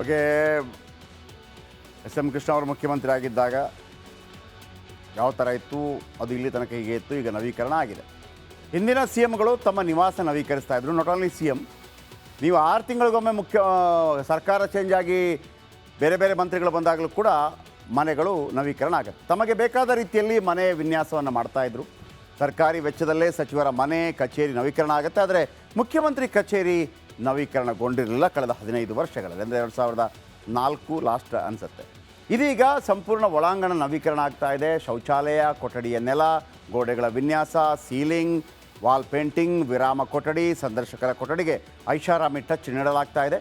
Okay, S M Krishna ಅವರು ಮುಖ್ಯಮಂತ್ರಿ ಆಗಿದ್ದಾಗ ಯಾವ ಥರ ಇತ್ತು ಅದು ಇಲ್ಲಿ ತನಕ ಹೀಗೆ ಇತ್ತು. ಈಗ ನವೀಕರಣ ಆಗಿದೆ. ಹಿಂದಿನ ಸಿ ಎಂಗಳು ತಮ್ಮ ನಿವಾಸ ನವೀಕರಿಸ್ತಾ ಇದ್ರು. ನಾಟ್ ಓನ್ಲಿ ಸಿ ಎಂ, ನೀವು 6 ತಿಂಗಳಿಗೊಮ್ಮೆ ಸರ್ಕಾರ ಚೇಂಜ್ ಆಗಿ ಬೇರೆ ಬೇರೆ ಮಂತ್ರಿಗಳು ಬಂದಾಗಲೂ ಕೂಡ ಮನೆಗಳು ನವೀಕರಣ ಆಗುತ್ತೆ. ತಮಗೆ ಬೇಕಾದ ರೀತಿಯಲ್ಲಿ ಮನೆ ವಿನ್ಯಾಸವನ್ನು ಮಾಡ್ತಾಯಿದ್ರು. ಸರ್ಕಾರಿ ವೆಚ್ಚದಲ್ಲೇ ಸಚಿವರ ಮನೆ ಕಚೇರಿ ನವೀಕರಣ ಆಗುತ್ತೆ. ಆದರೆ ಮುಖ್ಯಮಂತ್ರಿ ಕಚೇರಿ ನವೀಕರಣಗೊಂಡಿರಲಿಲ್ಲ ಕಳೆದ 15 ವರ್ಷಗಳಲ್ಲಿ, ಅಂದರೆ 2004 ಲಾಸ್ಟ್ ಅನಿಸುತ್ತೆ. ಇದೀಗ ಸಂಪೂರ್ಣ ಒಳಾಂಗಣ ನವೀಕರಣ ಆಗ್ತಾ ಇದೆ. ಶೌಚಾಲಯ, ಕೊಠಡಿಯ ನೆಲ, ಗೋಡೆಗಳ ವಿನ್ಯಾಸ, ಸೀಲಿಂಗ್, ವಾಲ್ ಪೇಂಟಿಂಗ್, ವಿರಾಮ ಕೊಠಡಿ, ಸಂದರ್ಶಕರ ಕೊಠಡಿಗೆ ಐಷಾರಾಮಿ ಟಚ್ ನೀಡಲಾಗ್ತಾ ಇದೆ.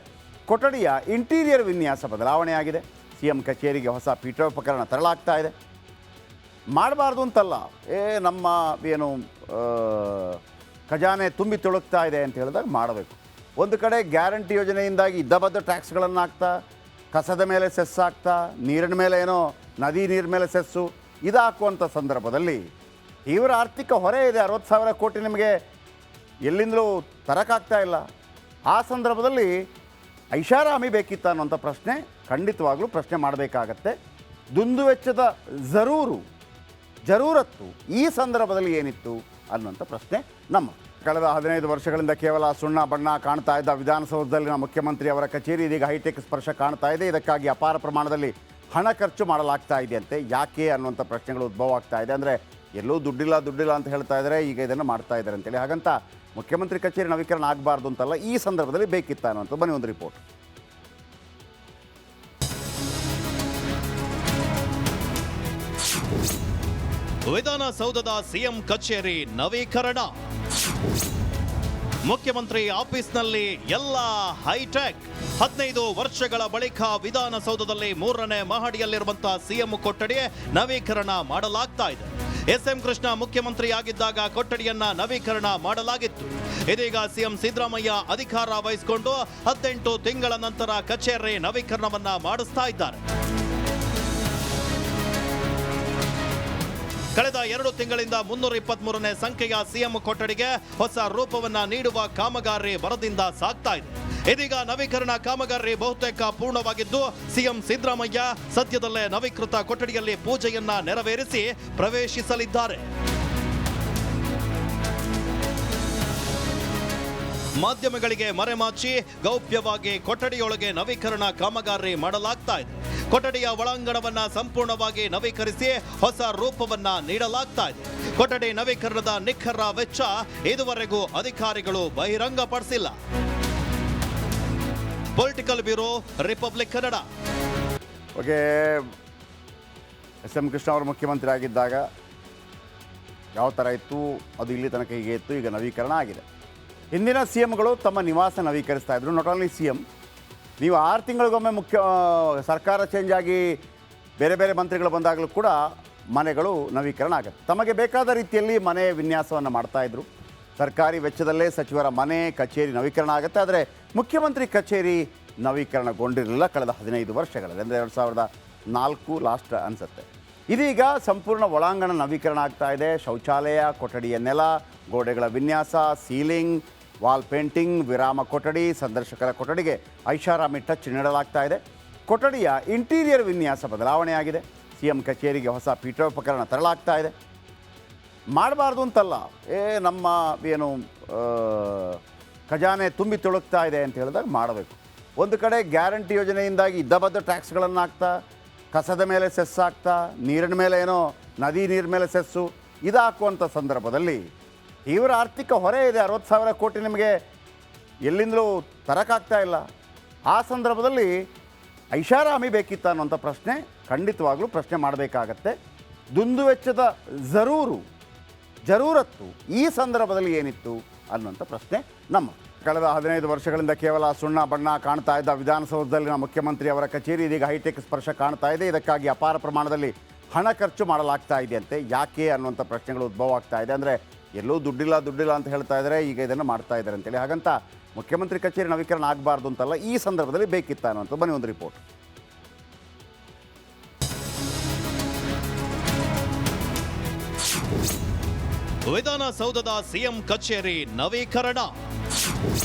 ಕೊಠಡಿಯ ಇಂಟೀರಿಯರ್ ವಿನ್ಯಾಸ ಬದಲಾವಣೆಯಾಗಿದೆ. CM ಕಚೇರಿಗೆ ಹೊಸ ಪೀಠೋಪಕರಣ ತರಲಾಗ್ತಾ ಇದೆ. ಮಾಡಬಾರ್ದು ಅಂತಲ್ಲ, ನಮ್ಮ ಏನು ಖಜಾನೆ ತುಂಬಿ ತುಳುಕ್ತಾ ಇದೆ ಅಂತ ಹೇಳಿದಾಗ ಮಾಡಬೇಕು. ಒಂದು ಕಡೆ ಗ್ಯಾರಂಟಿ ಯೋಜನೆಯಿಂದಾಗಿ ಇದ್ದಬದ್ದ ಟ್ಯಾಕ್ಸ್ಗಳನ್ನು ಹಾಕ್ತಾ, ಕಸದ ಮೇಲೆ ಸೆಸ್ ಹಾಕ್ತಾ, ನೀರಿನ ಮೇಲೆ ಏನೋ ನದಿ ನೀರಿನ ಮೇಲೆ ಸೆಸ್ಸು ಇದು ಹಾಕುವಂಥ ಸಂದರ್ಭದಲ್ಲಿ ತೀವ್ರ ಆರ್ಥಿಕ ಹೊರೆ ಇದೆ. 60,000 ಕೋಟಿ ನಿಮಗೆ ಎಲ್ಲಿಂದಲೂ ತರಕ್ಕಾಗ್ತಾ ಇಲ್ಲ. ಆ ಸಂದರ್ಭದಲ್ಲಿ ಐಷಾರಾಮಿ ಬೇಕಿತ್ತ ಅನ್ನೋಂಥ ಪ್ರಶ್ನೆ ಖಂಡಿತವಾಗ್ಲೂ ಪ್ರಶ್ನೆ ಮಾಡಬೇಕಾಗತ್ತೆ. ದುಂದುವೆಚ್ಚದ ಜರೂರತ್ತು ಈ ಸಂದರ್ಭದಲ್ಲಿ ಏನಿತ್ತು ಅನ್ನುವಂಥ ಪ್ರಶ್ನೆ ನಮ್ಮ. ಕಳೆದ 15 ವರ್ಷಗಳಿಂದ ಕೇವಲ ಸುಣ್ಣ ಬಣ್ಣ ಕಾಣ್ತಾ ಇದ್ದ ವಿಧಾನಸೌಧದಲ್ಲಿನ ಮುಖ್ಯಮಂತ್ರಿ ಅವರ ಕಚೇರಿ ಇದೀಗ ಹೈಟೆಕ್ ಸ್ಪರ್ಶ ಕಾಣ್ತಾ ಇದೆ. ಇದಕ್ಕಾಗಿ ಅಪಾರ ಪ್ರಮಾಣದಲ್ಲಿ ಹಣ ಖರ್ಚು ಮಾಡಲಾಗ್ತಾ ಇದೆಯಂತೆ. ಯಾಕೆ ಅನ್ನುವಂಥ ಪ್ರಶ್ನೆಗಳು ಉದ್ಭವ ಆಗ್ತಾ ಇದೆ. ಅಂದರೆ ಎಲ್ಲೂ ದುಡ್ಡಿಲ್ಲ ಅಂತ ಹೇಳ್ತಾ ಇದ್ದಾರೆ, ಈಗ ಇದನ್ನು ಮಾಡ್ತಾ ಇದ್ದಾರೆ ಅಂತೇಳಿ. ಹಾಗಂತ ಮುಖ್ಯಮಂತ್ರಿ ಕಚೇರಿ ನವೀಕರಣ ಆಗಬಾರ್ದು ಅಂತಲ್ಲ, ಈ ಸಂದರ್ಭದಲ್ಲಿ ಬೇಕಿತ್ತ ಅನ್ನುವಂಥ ಬನ್ನಿ ಒಂದು ರಿಪೋರ್ಟ್. ವಿಧಾನಸೌಧದ ಸಿಎಂ ಕಚೇರಿ ನವೀಕರಣ. ಮುಖ್ಯಮಂತ್ರಿ ಆಫೀಸ್ನಲ್ಲಿ ಎಲ್ಲ ಹೈಟೆಕ್. 15 ವರ್ಷಗಳ ಬಳಿಕ ವಿಧಾನಸೌಧದಲ್ಲಿ 3ನೇ ಮಹಡಿಯಲ್ಲಿರುವಂತಹ ಸಿಎಂ ಕೊಠಡಿ ನವೀಕರಣ ಮಾಡಲಾಗ್ತಾ ಇದೆ. ಎಸ್ಎಂ ಕೃಷ್ಣ ಮುಖ್ಯಮಂತ್ರಿ ಆಗಿದ್ದಾಗ ಕೊಠಡಿಯನ್ನ ನವೀಕರಣ ಮಾಡಲಾಗಿತ್ತು. ಇದೀಗ ಸಿಎಂ ಸಿದ್ದರಾಮಯ್ಯ ಅಧಿಕಾರ ವಹಿಸಿಕೊಂಡು 18 ತಿಂಗಳ ನಂತರ ಕಚೇರಿ ನವೀಕರಣವನ್ನ ಮಾಡಿಸ್ತಾ ಇದ್ದಾರೆ. ಕಳೆದ 2 ತಿಂಗಳಿಂದ 323ನೇ ಸಂಖ್ಯೆಯ ಸಿಎಂ ಕೊಠಡಿಗೆ ಹೊಸ ರೂಪವನ್ನ ನೀಡುವ ಕಾಮಗಾರಿ ಭರದಿಂದ ಸಾಗ್ತಾ ಇದೆ. ಇದೀಗ ನವೀಕರಣ ಕಾಮಗಾರಿ ಬಹುತೇಕ ಪೂರ್ಣವಾಗಿದ್ದು, ಸಿಎಂ ಸಿದ್ದರಾಮಯ್ಯ ಸದ್ಯದಲ್ಲೇ ನವೀಕೃತ ಕೊಠಡಿಯಲ್ಲಿ ಪೂಜೆಯನ್ನ ನೆರವೇರಿಸಿ ಪ್ರವೇಶಿಸಲಿದ್ದಾರೆ. ಮಾಧ್ಯಮಗಳಿಗೆ ಮರೆಮಾಚಿ ಗೌಪ್ಯವಾಗಿ ಕೊಠಡಿಯೊಳಗೆ ನವೀಕರಣ ಕಾಮಗಾರಿ ಮಾಡಲಾಗ್ತಾ ಇದೆ. ಕೊಠಡಿಯ ಒಳಾಂಗಣವನ್ನ ಸಂಪೂರ್ಣವಾಗಿ ನವೀಕರಿಸಿ ಹೊಸ ರೂಪವನ್ನ ನೀಡಲಾಗ್ತಾ ಇದೆ. ಕೊಠಡಿ ನವೀಕರಣದ ನಿಖರ ವೆಚ್ಚ ಇದುವರೆಗೂ ಅಧಿಕಾರಿಗಳು ಬಹಿರಂಗಪಡಿಸಿಲ್ಲ. Political bureau, Republic Kannada. Okay, S M Krishna ಅವರು ಮುಖ್ಯಮಂತ್ರಿ ಆಗಿದ್ದಾಗ ಯಾವ ಥರ ಇತ್ತು ಅದು ಇಲ್ಲಿ ತನಕ ಹೀಗೆ ಇತ್ತು. ಈಗ ನವೀಕರಣ ಆಗಿದೆ. ಹಿಂದಿನ ಸಿ ಎಂಗಳು ತಮ್ಮ ನಿವಾಸ ನವೀಕರಿಸ್ತಾ ಇದ್ರು. ನಾಟ್ ಓನ್ಲಿ ಸಿ ಎಂ, ನೀವು 6 ತಿಂಗಳಿಗೊಮ್ಮೆ ಸರ್ಕಾರ ಚೇಂಜ್ ಆಗಿ ಬೇರೆ ಬೇರೆ ಮಂತ್ರಿಗಳು ಬಂದಾಗಲೂ ಕೂಡ ಮನೆಗಳು ನವೀಕರಣ ಆಗುತ್ತೆ. ತಮಗೆ ಬೇಕಾದ ರೀತಿಯಲ್ಲಿ ಮನೆ ವಿನ್ಯಾಸವನ್ನು ಮಾಡ್ತಾಯಿದ್ರು. ಸರ್ಕಾರಿ ವೆಚ್ಚದಲ್ಲೇ ಸಚಿವರ ಮನೆ ಕಚೇರಿ ನವೀಕರಣ ಆಗುತ್ತೆ. ಆದರೆ ಮುಖ್ಯಮಂತ್ರಿ ಕಚೇರಿ ನವೀಕರಣಗೊಂಡಿರಲಿಲ್ಲ ಕಳೆದ 15 ವರ್ಷಗಳಲ್ಲಿ, ಅಂದರೆ 2004 ಲಾಸ್ಟ್ ಅನಿಸುತ್ತೆ. ಇದೀಗ ಸಂಪೂರ್ಣ ಒಳಾಂಗಣ ನವೀಕರಣ ಆಗ್ತಾ ಇದೆ. ಶೌಚಾಲಯ, ಕೊಠಡಿಯ ನೆಲ, ಗೋಡೆಗಳ ವಿನ್ಯಾಸ, ಸೀಲಿಂಗ್, ವಾಲ್ ಪೇಂಟಿಂಗ್, ವಿರಾಮ ಕೊಠಡಿ, ಸಂದರ್ಶಕರ ಕೊಠಡಿಗೆ ಐಷಾರಾಮಿ ಟಚ್ ನೀಡಲಾಗ್ತಾ ಇದೆ. ಕೊಠಡಿಯ ಇಂಟೀರಿಯರ್ ವಿನ್ಯಾಸ ಬದಲಾವಣೆಯಾಗಿದೆ. CM ಕಚೇರಿಗೆ ಹೊಸ ಪೀಠೋಪಕರಣ ತರಲಾಗ್ತಾ ಇದೆ. ಮಾಡಬಾರ್ದು ಅಂತಲ್ಲ, ನಮ್ಮ ಏನು ಖಜಾನೆ ತುಂಬಿ ತುಳುಕ್ತಾ ಇದೆ ಅಂತ ಹೇಳಿದಾಗ ಮಾಡಬೇಕು. ಒಂದು ಕಡೆ ಗ್ಯಾರಂಟಿ ಯೋಜನೆಯಿಂದಾಗಿ ಇದ್ದಬದ್ದ ಟ್ಯಾಕ್ಸ್ಗಳನ್ನು ಹಾಕ್ತಾ, ಕಸದ ಮೇಲೆ ಸೆಸ್ ಹಾಕ್ತಾ, ನೀರಿನ ಮೇಲೆ ಏನೋ ನದಿ ನೀರಿನ ಮೇಲೆ ಸೆಸ್ಸು ಇದು ಹಾಕುವಂಥ ಸಂದರ್ಭದಲ್ಲಿ ತೀವ್ರ ಆರ್ಥಿಕ ಹೊರೆ ಇದೆ. 60,000 ಕೋಟಿ ನಿಮಗೆ ಎಲ್ಲಿಂದಲೂ ತರಕ್ಕಾಗ್ತಾ ಇಲ್ಲ. ಆ ಸಂದರ್ಭದಲ್ಲಿ ಐಷಾರಾಮಿ ಬೇಕಿತ್ತ ಅನ್ನೋಂಥ ಪ್ರಶ್ನೆ ಖಂಡಿತವಾಗ್ಲೂ ಪ್ರಶ್ನೆ ಮಾಡಬೇಕಾಗತ್ತೆ. ದುಂದುವೆಚ್ಚದ ಜರೂರತ್ತು ಈ ಸಂದರ್ಭದಲ್ಲಿ ಏನಿತ್ತು ಅನ್ನುವಂಥ ಪ್ರಶ್ನೆ ನಮ್ಮ. ಕಳೆದ 15 ವರ್ಷಗಳಿಂದ ಕೇವಲ ಸುಣ್ಣ ಬಣ್ಣ ಕಾಣ್ತಾ ಇದ್ದ ವಿಧಾನಸೌಧದಲ್ಲಿನ ಮುಖ್ಯಮಂತ್ರಿ ಅವರ ಕಚೇರಿ ಇದೀಗ ಹೈಟೆಕ್ ಸ್ಪರ್ಶ ಕಾಣ್ತಾ ಇದೆ. ಇದಕ್ಕಾಗಿ ಅಪಾರ ಪ್ರಮಾಣದಲ್ಲಿ ಹಣ ಖರ್ಚು ಮಾಡಲಾಗ್ತಾ ಇದೆಯಂತೆ. ಯಾಕೆ ಅನ್ನುವಂಥ ಪ್ರಶ್ನೆಗಳು ಉದ್ಭವ ಆಗ್ತಾ ಇದೆ. ಅಂದರೆ ಎಲ್ಲೂ ದುಡ್ಡಿಲ್ಲ ಅಂತ ಹೇಳ್ತಾ ಇದ್ದಾರೆ, ಈಗ ಇದನ್ನು ಮಾಡ್ತಾ ಇದ್ದಾರೆ ಅಂತೇಳಿ. ಹಾಗಂತ ಮುಖ್ಯಮಂತ್ರಿ ಕಚೇರಿ ನವೀಕರಣ ಆಗಬಾರ್ದು ಅಂತಲ್ಲ, ಈ ಸಂದರ್ಭದಲ್ಲಿ ಬೇಕಿತ್ತ ಅನ್ನುವಂಥ ಬನ್ನಿ ಒಂದು ರಿಪೋರ್ಟ್. ವಿಧಾನಸೌಧದ ಸಿಎಂ ಕಚೇರಿ ನವೀಕರಣ.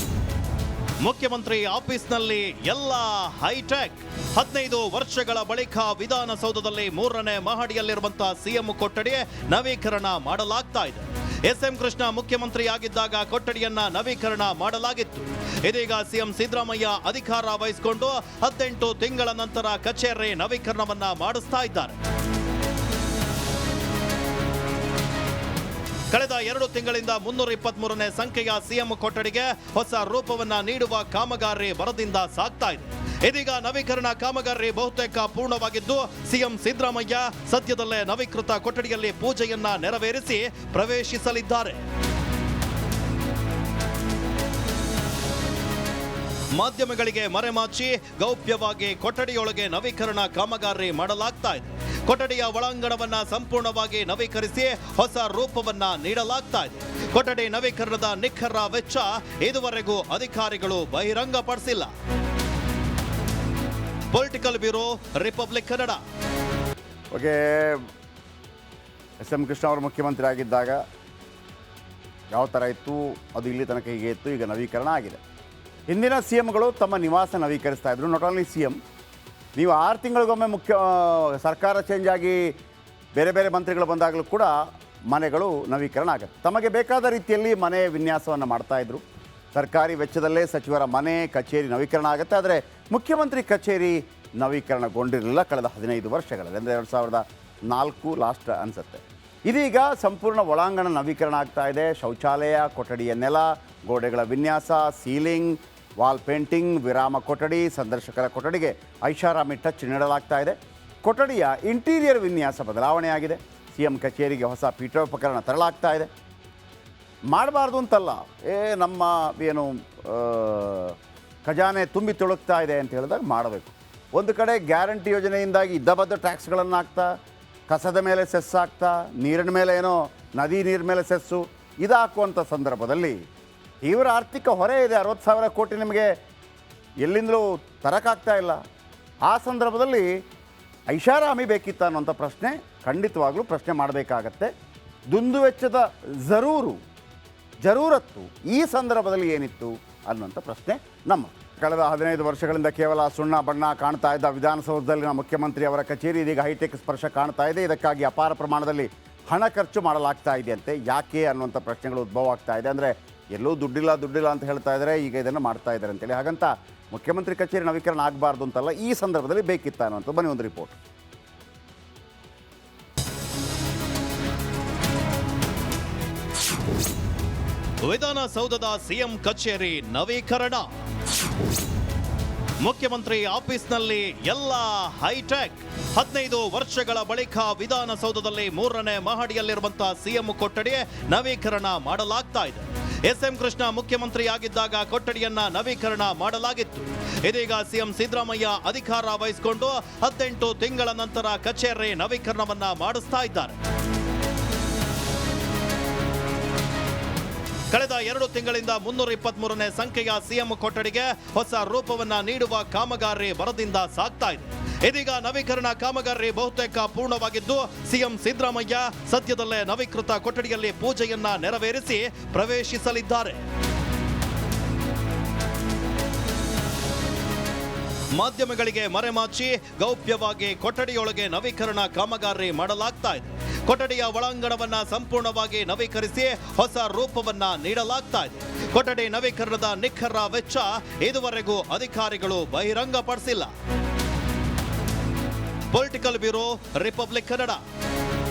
ಮುಖ್ಯಮಂತ್ರಿ ಆಫೀಸ್ನಲ್ಲಿ ಎಲ್ಲ ಹೈಟೆಕ್. 15 ವರ್ಷಗಳ ಬಳಿಕ ವಿಧಾನಸೌಧದಲ್ಲಿ 3ನೇ ಮಹಡಿಯಲ್ಲಿರುವಂತಹ ಸಿಎಂ ಕೊಠಡಿ ನವೀಕರಣ ಮಾಡಲಾಗ್ತಾ ಇದೆ. ಎಸ್ಎಂ ಕೃಷ್ಣ ಮುಖ್ಯಮಂತ್ರಿ ಆಗಿದ್ದಾಗ ಕೊಠಡಿಯನ್ನ ನವೀಕರಣ ಮಾಡಲಾಗಿತ್ತು. ಇದೀಗ ಸಿಎಂ ಸಿದ್ದರಾಮಯ್ಯ ಅಧಿಕಾರ ವಹಿಸಿಕೊಂಡು 18 ತಿಂಗಳ ನಂತರ ಕಚೇರಿ ನವೀಕರಣವನ್ನ ಮಾಡಿಸ್ತಾ ಇದ್ದಾರೆ. ಕಳೆದ 2 ತಿಂಗಳಿಂದ 323ನೇ ಸಂಖ್ಯೆಯ ಸಿಎಂ ಕೊಠಡಿಗೆ ಹೊಸ ರೂಪವನ್ನ ನೀಡುವ ಕಾಮಗಾರಿ ಭರದಿಂದ ಸಾಗ್ತಾ ಇದೆ. ಇದೀಗ ನವೀಕರಣ ಕಾಮಗಾರಿ ಬಹುತೇಕ ಪೂರ್ಣವಾಗಿದ್ದು ಸಿಎಂ ಸಿದ್ದರಾಮಯ್ಯ ಸದ್ಯದಲ್ಲೇ ನವೀಕೃತ ಕೊಠಡಿಯಲ್ಲಿ ಪೂಜೆಯನ್ನ ನೆರವೇರಿಸಿ ಪ್ರವೇಶಿಸಲಿದ್ದಾರೆ. ಮಾಧ್ಯಮಗಳಿಗೆ ಮರೆಮಾಚಿ ಗೌಪ್ಯವಾಗಿ ಕೊಠಡಿಯೊಳಗೆ ನವೀಕರಣ ಕಾಮಗಾರಿ ಮಾಡಲಾಗ್ತಾ ಇದೆ. ಕೊಠಡಿಯ ಒಳಾಂಗಣವನ್ನ ಸಂಪೂರ್ಣವಾಗಿ ನವೀಕರಿಸಿ ಹೊಸ ರೂಪವನ್ನ ನೀಡಲಾಗ್ತಾ ಇದೆ. ಕೊಠಡಿ ನವೀಕರಣದ ನಿಖರ ವೆಚ್ಚ ಇದುವರೆಗೂ ಅಧಿಕಾರಿಗಳು ಬಹಿರಂಗಪಡಿಸಿಲ್ಲ. Political bureau, Republic Kannada. Okay, S M Krishna ಅವರು ಮುಖ್ಯಮಂತ್ರಿ ಆಗಿದ್ದಾಗ ಯಾವ ಥರ ಇತ್ತು ಅದು ಇಲ್ಲಿ ತನಕ ಹೀಗೆ ಇತ್ತು. ಈಗ ನವೀಕರಣ ಆಗಿದೆ. ಹಿಂದಿನ ಸಿ ಎಂಗಳು ತಮ್ಮ ನಿವಾಸ ನವೀಕರಿಸ್ತಾ ಇದ್ರು. ನಾಟ್ ಓನ್ಲಿ ಸಿ ಎಂ, ನೀವು 6 ತಿಂಗಳಿಗೊಮ್ಮೆ ಸರ್ಕಾರ ಚೇಂಜ್ ಆಗಿ ಬೇರೆ ಬೇರೆ ಮಂತ್ರಿಗಳು ಬಂದಾಗಲೂ ಕೂಡ ಮನೆಗಳು ನವೀಕರಣ ಆಗುತ್ತೆ. ತಮಗೆ ಬೇಕಾದ ರೀತಿಯಲ್ಲಿ ಮನೆ ವಿನ್ಯಾಸವನ್ನು ಮಾಡ್ತಾಯಿದ್ರು. ಸರ್ಕಾರಿ ವೆಚ್ಚದಲ್ಲೇ ಸಚಿವರ ಮನೆ ಕಚೇರಿ ನವೀಕರಣ ಆಗುತ್ತೆ. ಆದರೆ ಮುಖ್ಯಮಂತ್ರಿ ಕಚೇರಿ ನವೀಕರಣಗೊಂಡಿರಲಿಲ್ಲ ಕಳೆದ 15 ವರ್ಷಗಳಲ್ಲಿ, ಅಂದರೆ 2004 ಲಾಸ್ಟ್ ಅನಿಸುತ್ತೆ. ಇದೀಗ ಸಂಪೂರ್ಣ ಒಳಾಂಗಣ ನವೀಕರಣ ಆಗ್ತಾ ಇದೆ. ಶೌಚಾಲಯ, ಕೊಠಡಿಯ ನೆಲ, ಗೋಡೆಗಳ ವಿನ್ಯಾಸ, ಸೀಲಿಂಗ್, ವಾಲ್ ಪೇಂಟಿಂಗ್, ವಿರಾಮ ಕೊಠಡಿ, ಸಂದರ್ಶಕರ ಕೊಠಡಿಗೆ ಐಷಾರಾಮಿ ಟಚ್ ನೀಡಲಾಗ್ತಾ ಇದೆ. ಕೊಠಡಿಯ ಇಂಟೀರಿಯರ್ ವಿನ್ಯಾಸ ಬದಲಾವಣೆಯಾಗಿದೆ. ಸಿಎಂ ಕಚೇರಿಗೆ ಹೊಸ ಪೀಠೋಪಕರಣ ತರಲಾಗ್ತಾ ಇದೆ. ಮಾಡಬಾರ್ದು ಅಂತಲ್ಲ, ನಮ್ಮ ಏನು ಖಜಾನೆ ತುಂಬಿ ತುಳುಕ್ತಾ ಇದೆ ಅಂತ ಹೇಳಿದಾಗ ಮಾಡಬೇಕು. ಒಂದು ಕಡೆ ಗ್ಯಾರಂಟಿ ಯೋಜನೆಯಿಂದಾಗಿ ಇದ್ದಬದ್ದ ಟ್ಯಾಕ್ಸ್ಗಳನ್ನು ಹಾಕ್ತಾ, ಕಸದ ಮೇಲೆ ಸೆಸ್ ಹಾಕ್ತಾ, ನೀರಿನ ಮೇಲೆ ಏನೋ ನದಿ ನೀರಿನ ಮೇಲೆ ಸೆಸ್ಸು ಇದು ಹಾಕುವಂಥ ಸಂದರ್ಭದಲ್ಲಿ ತೀವ್ರ ಆರ್ಥಿಕ ಹೊರೆ ಇದೆ. 60,000 ಕೋಟಿ ನಿಮಗೆ ಎಲ್ಲಿಂದಲೂ ತರಕ್ಕಾಗ್ತಾ ಇಲ್ಲ. ಆ ಸಂದರ್ಭದಲ್ಲಿ ಐಷಾರಾಮಿ ಬೇಕಿತ್ತ ಅನ್ನೋಂಥ ಪ್ರಶ್ನೆ ಖಂಡಿತವಾಗ್ಲೂ ಪ್ರಶ್ನೆ ಮಾಡಬೇಕಾಗತ್ತೆ. ದುಂದುವೆಚ್ಚದ ಜರೂರತ್ತು ಈ ಸಂದರ್ಭದಲ್ಲಿ ಏನಿತ್ತು ಅನ್ನುವಂಥ ಪ್ರಶ್ನೆ ನಮ್ಮ. ಕಳೆದ 15 ವರ್ಷಗಳಿಂದ ಕೇವಲ ಸುಣ್ಣ ಬಣ್ಣ ಕಾಣ್ತಾ ಇದ್ದ ವಿಧಾನಸೌಧದಲ್ಲಿನ ಮುಖ್ಯಮಂತ್ರಿ ಅವರ ಕಚೇರಿ ಇದೀಗ ಹೈಟೆಕ್ ಸ್ಪರ್ಶ ಕಾಣ್ತಾ ಇದೆ. ಇದಕ್ಕಾಗಿ ಅಪಾರ ಪ್ರಮಾಣದಲ್ಲಿ ಹಣ ಖರ್ಚು ಮಾಡಲಾಗ್ತಾ ಇದೆಯಂತೆ. ಯಾಕೆ ಅನ್ನುವಂಥ ಪ್ರಶ್ನೆಗಳು ಉದ್ಭವ ಆಗ್ತಾ ಇದೆ. ಅಂದರೆ ಎಲ್ಲೂ ದುಡ್ಡಿಲ್ಲ ಅಂತ ಹೇಳ್ತಾ ಇದ್ದಾರೆ, ಈಗ ಇದನ್ನು ಮಾಡ್ತಾ ಇದ್ದಾರೆ ಅಂತೇಳಿ. ಹಾಗಂತ ಮುಖ್ಯಮಂತ್ರಿ ಕಚೇರಿ ನವೀಕರಣ ಆಗಬಾರ್ದು ಅಂತಲ್ಲ, ಈ ಸಂದರ್ಭದಲ್ಲಿ ಬೇಕಿತ್ತ ಅನ್ನುವಂಥ ಬನ್ನಿ ಒಂದು ರಿಪೋರ್ಟ್. ವಿಧಾನಸೌಧದ ಸಿಎಂ ಕಚೇರಿ ನವೀಕರಣ. ಮುಖ್ಯಮಂತ್ರಿ ಆಫೀಸ್ನಲ್ಲಿ ಎಲ್ಲ ಹೈಟೆಕ್. 15 ವರ್ಷಗಳ ಬಳಿಕ ವಿಧಾನಸೌಧದಲ್ಲಿ 3ನೇ ಮಹಡಿಯಲ್ಲಿರುವಂತಹ ಸಿಎಂ ಕೊಠಡಿ ನವೀಕರಣ ಮಾಡಲಾಗ್ತಾ ಇದೆ. ಎಸ್ಎಂ ಕೃಷ್ಣ ಮುಖ್ಯಮಂತ್ರಿ ಆಗಿದ್ದಾಗ ಕೊಠಡಿಯನ್ನ ನವೀಕರಣ ಮಾಡಲಾಗಿತ್ತು. ಇದೀಗ ಸಿಎಂ ಸಿದ್ದರಾಮಯ್ಯ ಅಧಿಕಾರ ವಹಿಸಿಕೊಂಡು 18 ತಿಂಗಳ ನಂತರ ಕಚೇರಿ ನವೀಕರಣವನ್ನ ಮಾಡಿಸ್ತಾ ಇದ್ದಾರೆ. ಕಳೆದ 2 ತಿಂಗಳಿಂದ 323ನೇ ಸಂಖ್ಯೆಯ ಸಿಎಂ ಕೊಠಡಿಗೆ ಹೊಸ ರೂಪವನ್ನ ನೀಡುವ ಕಾಮಗಾರಿ ಭರದಿಂದ ಸಾಗ್ತಾ ಇದೆ. ಇದೀಗ ನವೀಕರಣ ಕಾಮಗಾರಿ ಬಹುತೇಕ ಪೂರ್ಣವಾಗಿದ್ದು ಸಿಎಂ ಸಿದ್ದರಾಮಯ್ಯ ಸದ್ಯದಲ್ಲೇ ನವೀಕೃತ ಕೊಠಡಿಯಲ್ಲಿ ಪೂಜೆಯನ್ನ ನೆರವೇರಿಸಿ ಪ್ರವೇಶಿಸಲಿದ್ದಾರೆ. ಮಾಧ್ಯಮಗಳಿಗೆ ಮರೆಮಾಚಿ ಗೌಪ್ಯವಾಗಿ ಕೊಠಡಿಯೊಳಗೆ ನವೀಕರಣ ಕಾಮಗಾರಿ ಮಾಡಲಾಗ್ತಾ ಇದೆ. ಕೊಠಡಿಯ ಒಳಾಂಗಣವನ್ನ ಸಂಪೂರ್ಣವಾಗಿ ನವೀಕರಿಸಿ ಹೊಸ ರೂಪವನ್ನ ನೀಡಲಾಗ್ತಾ ಇದೆ. ಕೊಠಡಿ ನವೀಕರಣದ ನಿಖರ ವೆಚ್ಚ ಇದುವರೆಗೂ ಅಧಿಕಾರಿಗಳು ಬಹಿರಂಗಪಡಿಸಿಲ್ಲ. Political bureau, Republic Kannada.